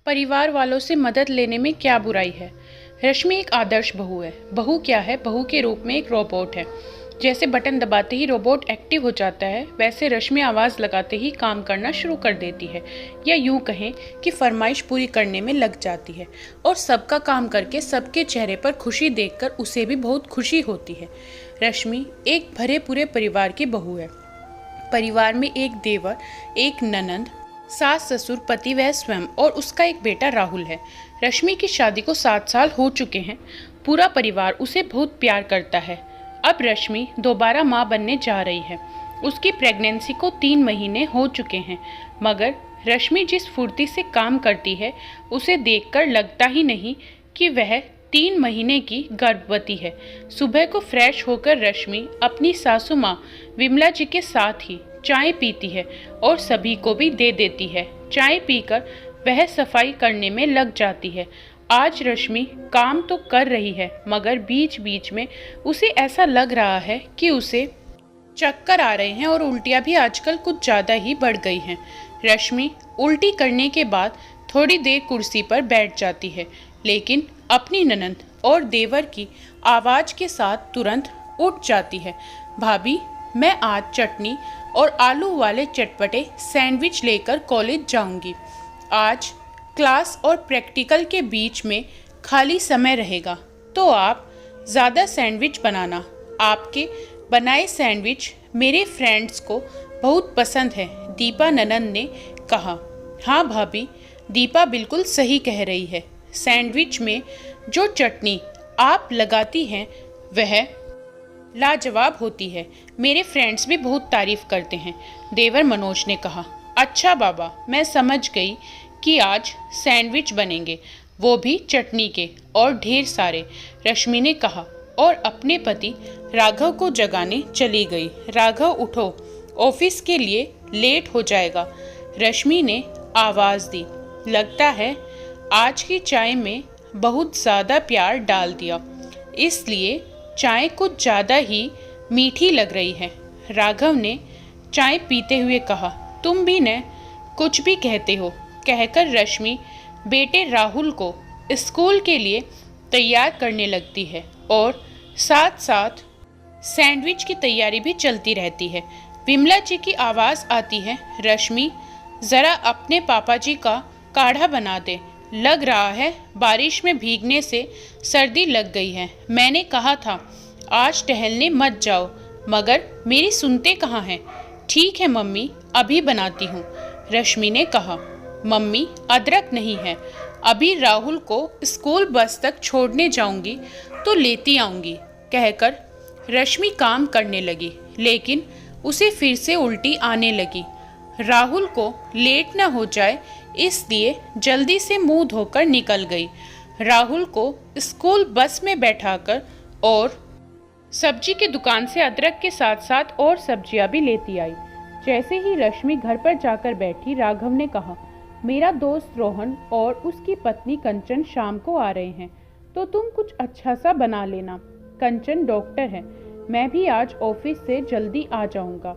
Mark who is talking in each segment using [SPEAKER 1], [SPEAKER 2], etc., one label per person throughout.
[SPEAKER 1] परिवार वालों से मदद लेने में क्या बुराई है। रश्मि एक आदर्श बहू है। बहू क्या है, बहू के रूप में एक रोबोट है। जैसे बटन दबाते ही रोबोट एक्टिव हो जाता है, वैसे रश्मि आवाज़ लगाते ही काम करना शुरू कर देती है, या यूं कहें कि फरमाइश पूरी करने में लग जाती है। और सबका काम करके सबके चेहरे पर खुशी देखकर उसे भी बहुत खुशी होती है। रश्मि एक भरे पूरे परिवार की बहू है। परिवार में एक देवर, एक ननंद, सास ससुर, पति व स्वयं और उसका एक बेटा राहुल है। रश्मि की शादी को 7 साल हो चुके हैं। पूरा परिवार उसे बहुत प्यार करता है। अब रश्मि दोबारा मां बनने जा रही है। उसकी प्रेगनेंसी को 3 महीने हो चुके हैं, मगर रश्मि जिस फुर्ती से काम करती है उसे देखकर लगता ही नहीं कि वह 3 महीने की गर्भवती है। सुबह को फ्रेश होकर रश्मि अपनी सासू माँ विमला जी के साथ ही चाय पीती है और सभी को भी दे देती है। चाय पीकर वह सफाई करने में लग जाती है। आज रश्मि काम तो कर रही है, मगर बीच बीच में उसे ऐसा लग रहा है कि उसे चक्कर आ रहे हैं और उल्टियाँ भी आजकल कुछ ज़्यादा ही बढ़ गई हैं। रश्मि उल्टी करने के बाद थोड़ी देर कुर्सी पर बैठ जाती है, लेकिन अपनी ननंद और देवर की आवाज़ के साथ तुरंत उठ जाती है। भाभी, मैं आज चटनी और आलू वाले चटपटे सैंडविच लेकर कॉलेज जाऊंगी। आज क्लास और प्रैक्टिकल के बीच में खाली समय रहेगा, तो आप ज़्यादा सैंडविच बनाना। आपके बनाए सैंडविच मेरे फ्रेंड्स को बहुत पसंद है, दीपा ननंद ने कहा। हाँ भाभी, दीपा बिल्कुल सही कह रही है। सैंडविच में जो चटनी आप लगाती हैं वह लाजवाब होती है। मेरे फ्रेंड्स भी बहुत तारीफ करते हैं, देवर मनोज ने कहा। अच्छा बाबा, मैं समझ गई कि आज सैंडविच बनेंगे, वो भी चटनी के और ढेर सारे, रश्मि ने कहा और अपने पति राघव को जगाने चली गई। राघव उठो, ऑफिस के लिए लेट हो जाएगा। रश्मि ने आवाज़ दी। लगता है आज की चाय में बहुत ज़्यादा प्यार डाल दिया, इसलिए चाय कुछ ज़्यादा ही मीठी लग रही है, राघव ने चाय पीते हुए कहा। तुम भी न कुछ भी कहते हो, कहकर रश्मि बेटे राहुल को स्कूल के लिए तैयार करने लगती है और साथ साथ सैंडविच की तैयारी भी चलती रहती है। विमला जी की आवाज़ आती है। रश्मि, ज़रा अपने पापा जी का काढ़ा बना दे। लग रहा है बारिश में भीगने से सर्दी लग गई है। मैंने कहा था आज टहलने मत जाओ, मगर मेरी सुनते कहाँ हैं। ठीक है मम्मी, अभी बनाती हूँ, रश्मि ने कहा। मम्मी, अदरक नहीं है, अभी राहुल को स्कूल बस तक छोड़ने जाऊंगी तो लेती आऊंगी, कहकर रश्मि काम करने लगी, लेकिन उसे फिर से उल्टी आने लगी। राहुल को लेट न हो जाए इसलिए जल्दी से मुंह धोकर निकल गई। राहुल को स्कूल बस में बैठाकर और सब्जी की दुकान से अदरक के साथ साथ और सब्जियां भी लेती आई। जैसे ही रश्मि घर पर जाकर बैठी, राघव ने कहा, मेरा दोस्त रोहन और उसकी पत्नी कंचन शाम को आ रहे हैं, तो तुम कुछ अच्छा सा बना लेना। कंचन डॉक्टर है, मैं भी आज ऑफिस से जल्दी आ जाऊंगा।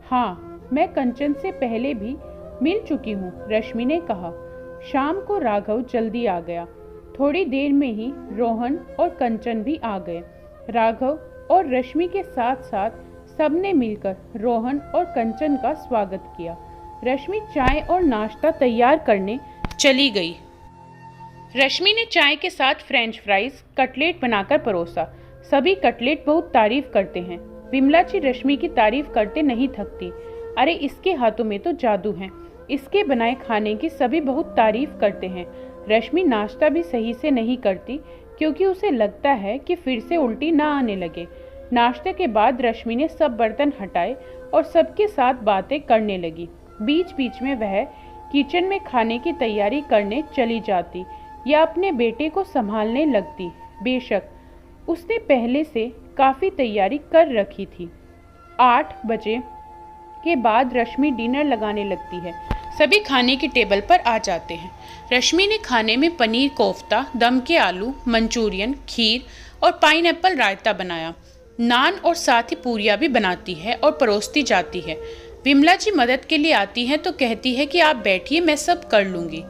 [SPEAKER 1] हाँ, मैं कंचन से पहले भी मिल चुकी हूँ, रश्मि ने कहा। शाम को राघव जल्दी आ गया। थोड़ी देर में ही रोहन और कंचन भी आ गए। राघव और रश्मि के साथ साथ सबने मिलकर रोहन और कंचन का स्वागत किया। रश्मि चाय और नाश्ता तैयार करने चली गई। रश्मि ने चाय के साथ फ्रेंच फ्राइज, कटलेट बनाकर परोसा। सभी कटलेट बहुत तारीफ करते हैं। विमला जी रश्मि की तारीफ करते नहीं थकती। अरे, इसके हाथों में तो जादू है, इसके बनाए खाने की सभी बहुत तारीफ करते हैं। रश्मि नाश्ता भी सही से नहीं करती, क्योंकि उसे लगता है कि फिर से उल्टी ना आने लगे। नाश्ते के बाद रश्मि ने सब बर्तन हटाए और सबके साथ बातें करने लगी। बीच बीच में वह किचन में खाने की तैयारी करने चली जाती या अपने बेटे को संभालने लगती। बेशक उसने पहले से काफ़ी तैयारी कर रखी थी। 8 बजे के बाद रश्मि डिनर लगाने लगती है। सभी खाने की टेबल पर आ जाते हैं। रश्मि ने खाने में पनीर कोफ्ता, दम के आलू, मंचूरियन, खीर और पाइनएप्पल रायता बनाया। नान और साथ ही पूरियाँ भी बनाती है और परोसती जाती है। विमला जी मदद के लिए आती हैं तो कहती है कि आप बैठिए, मैं सब कर लूँगी।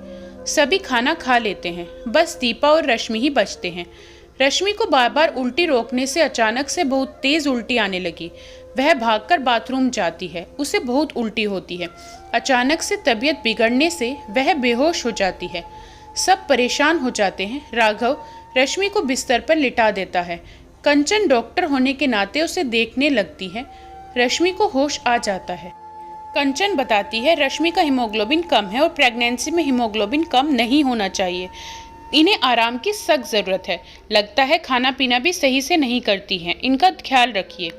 [SPEAKER 1] सभी खाना खा लेते हैं, बस दीपा और रश्मि ही बचते हैं। रश्मि को बार बार उल्टी रोकने से अचानक से बहुत तेज उल्टी आने लगी। वह भागकर बाथरूम जाती है, उसे बहुत उल्टी होती है। अचानक से तबीयत बिगड़ने से वह बेहोश हो जाती है। सब परेशान हो जाते हैं। राघव रश्मि को बिस्तर पर लिटा देता है। कंचन डॉक्टर होने के नाते उसे देखने लगती है। रश्मि को होश आ जाता है। कंचन बताती है रश्मि का हीमोग्लोबिन कम है और प्रेगनेंसी में हीमोग्लोबिन कम नहीं होना चाहिए। इन्हें आराम की सख्त ज़रूरत है। लगता है खाना पीना भी सही से नहीं करती हैं। इनका ख्याल रखिए।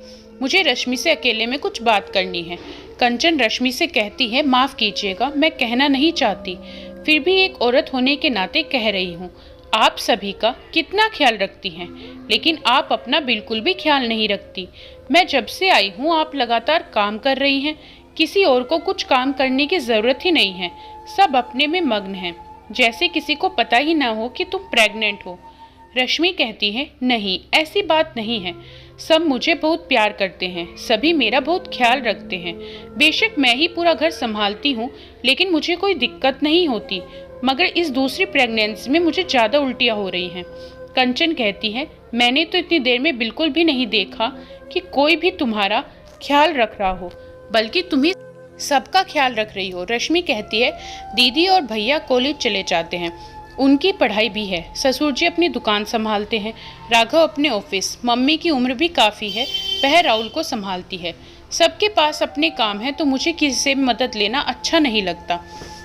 [SPEAKER 1] मुझे रश्मि से अकेले में कुछ बात करनी है। कंचन रश्मि से कहती है माफ़ कीजिएगा, मैं कहना नहीं चाहती, फिर भी एक औरत होने के नाते कह रही हूँ। आप सभी का कितना ख्याल रखती हैं, लेकिन आप अपना बिल्कुल भी ख्याल नहीं रखती। मैं जब से आई हूँ आप लगातार काम कर रही हैं। किसी और को कुछ काम करने की ज़रूरत ही नहीं है। सब अपने में मग्न हैं, जैसे किसी को पता ही ना हो कि तुम प्रेग्नेंट हो। रश्मि कहती है नहीं, ऐसी बात नहीं है। सब मुझे बहुत प्यार करते हैं, सभी मेरा बहुत ख्याल रखते हैं। बेशक मैं ही पूरा घर संभालती हूँ, लेकिन मुझे कोई दिक्कत नहीं होती। मगर इस दूसरी प्रेगनेंसी में मुझे ज़्यादा उल्टियाँ हो रही हैं। कंचन कहती है मैंने तो इतनी देर में बिल्कुल भी नहीं देखा कि कोई भी तुम्हारा ख्याल रख रहा हो, बल्कि तुम्ही सबका ख्याल रख रही हो। रश्मि कहती है दीदी और भैया कॉलेज चले जाते हैं, उनकी पढ़ाई भी है। ससुर जी अपनी दुकान संभालते हैं, राघव अपने ऑफिस। मम्मी की उम्र भी काफ़ी है, वह राहुल को संभालती है। सबके पास अपने काम है, तो मुझे किसी से मदद लेना अच्छा नहीं लगता।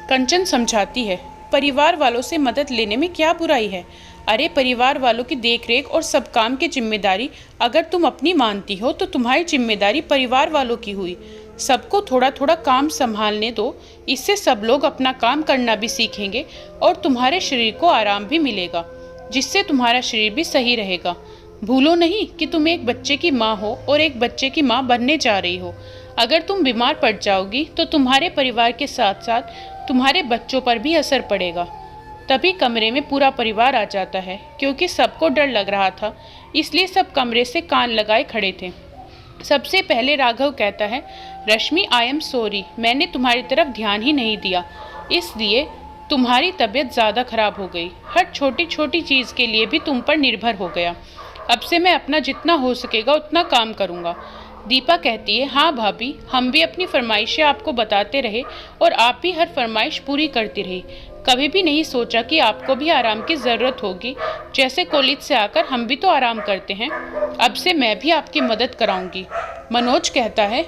[SPEAKER 1] कंचन समझाती है परिवार वालों से मदद लेने में क्या बुराई है। अरे परिवार वालों की देखरेख और सब काम की जिम्मेदारी अगर तुम अपनी मानती हो तो तुम्हारी जिम्मेदारी परिवार वालों की हुई। सबको थोड़ा थोड़ा काम संभालने दो, इससे सब लोग अपना काम करना भी सीखेंगे और तुम्हारे शरीर को आराम भी मिलेगा, जिससे तुम्हारा शरीर भी सही रहेगा। भूलो नहीं कि तुम एक बच्चे की माँ हो और एक बच्चे की माँ बनने जा रही हो। अगर तुम बीमार पड़ जाओगी तो तुम्हारे परिवार के साथ साथ तुम्हारे बच्चों पर भी असर पड़ेगा। तभी कमरे में पूरा परिवार आ जाता है। क्योंकि सबको डर लग रहा था, इसलिए सब कमरे से कान लगाए खड़े थे। सबसे पहले राघव कहता है रश्मि आई एम सॉरी, मैंने तुम्हारी तरफ ध्यान ही नहीं दिया, इसलिए तुम्हारी तबीयत ज़्यादा खराब हो गई। हर छोटी छोटी चीज़ के लिए भी तुम पर निर्भर हो गया। अब से मैं अपना जितना हो सकेगा उतना काम करूँगा। दीपा कहती है हाँ भाभी, हम भी अपनी फरमाइशें आपको बताते रहे और आप भी हर फरमाइश पूरी करती रही। कभी भी नहीं सोचा कि आपको भी आराम की ज़रूरत होगी। जैसे कॉलेज से आकर हम भी तो आराम करते हैं, अब से मैं भी आपकी मदद कराऊंगी। मनोज कहता है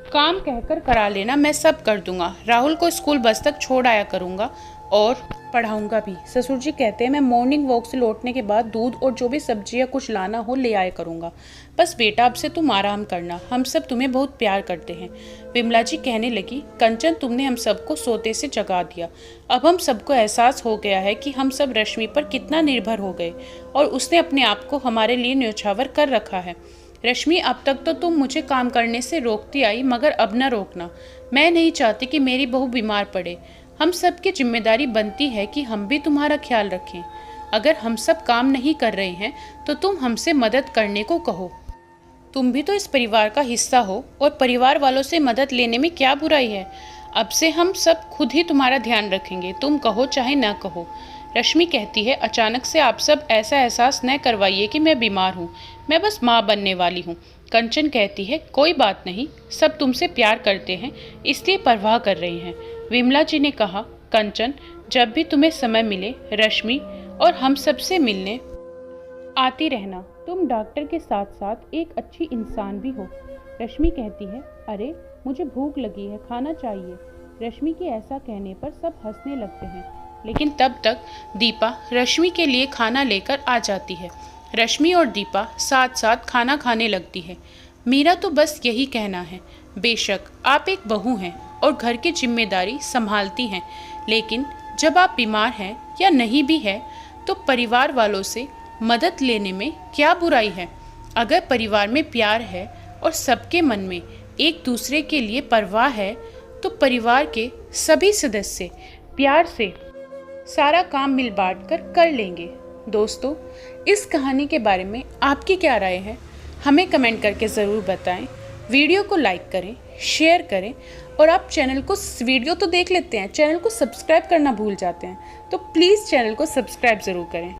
[SPEAKER 1] काम कहकर करा लेना, मैं सब कर दूंगा। राहुल को स्कूल बस तक छोड़ आया करूंगा और पढ़ाऊंगा भी। ससुर जी कहते हैं मैं मॉर्निंग वॉक से लौटने के बाद दूध और जो भी सब्जी या कुछ लाना हो ले आया करूंगा। बस बेटा अब से तुम आराम करना, हम सब तुम्हें बहुत प्यार करते हैं। विमला जी कहने लगी कंचन तुमने हम सबको सोते से जगा दिया। अब हम सबको एहसास हो गया है कि हम सब रश्मि पर कितना निर्भर हो गए और उसने अपने आप को हमारे लिए न्यौछावर कर रखा है। रश्मि अब तक तो तुम मुझे काम करने से रोकती आई, मगर अब न रोकना। मैं नहीं चाहती कि मेरी बहू बीमार पड़े। हम सब की जिम्मेदारी बनती है कि हम भी तुम्हारा ख्याल रखें। अगर हम सब काम नहीं कर रहे हैं तो तुम हमसे मदद करने को कहो। तुम भी तो इस परिवार का हिस्सा हो और परिवार वालों से मदद लेने में क्या बुराई है। अब से हम सब खुद ही तुम्हारा ध्यान रखेंगे, तुम कहो चाहे ना कहो। रश्मि कहती है अचानक से आप सब ऐसा एहसास न करवाइए कि मैं बीमार हूँ, मैं बस माँ बनने वाली हूँ। कंचन कहती है कोई बात नहीं, सब तुमसे प्यार करते हैं इसलिए परवाह कर रहे हैं। विमला जी ने कहा कंचन जब भी तुम्हें समय मिले रश्मि और हम सबसे मिलने आती रहना। तुम डॉक्टर के साथ साथ एक अच्छी इंसान भी हो। रश्मि कहती है अरे मुझे भूख लगी है, खाना चाहिए। रश्मि के ऐसा कहने पर सब हंसने लगते हैं, लेकिन तब तक दीपा रश्मि के लिए खाना लेकर आ जाती है। रश्मि और दीपा साथ साथ खाना खाने लगती है। मेरा तो बस यही कहना है, बेशक आप एक बहू हैं और घर की जिम्मेदारी संभालती हैं, लेकिन जब आप बीमार हैं या नहीं भी है तो परिवार वालों से मदद लेने में क्या बुराई है। अगर परिवार में प्यार है और सबके मन में एक दूसरे के लिए परवाह है तो परिवार के सभी सदस्य प्यार से सारा काम मिल बांट कर लेंगे। दोस्तों, इस कहानी के बारे में आपकी क्या राय है, हमें कमेंट करके ज़रूर बताएं। वीडियो को लाइक करें, शेयर करें। और आप चैनल को, वीडियो तो देख लेते हैं, चैनल को सब्सक्राइब करना भूल जाते हैं, तो प्लीज़ चैनल को सब्सक्राइब ज़रूर करें।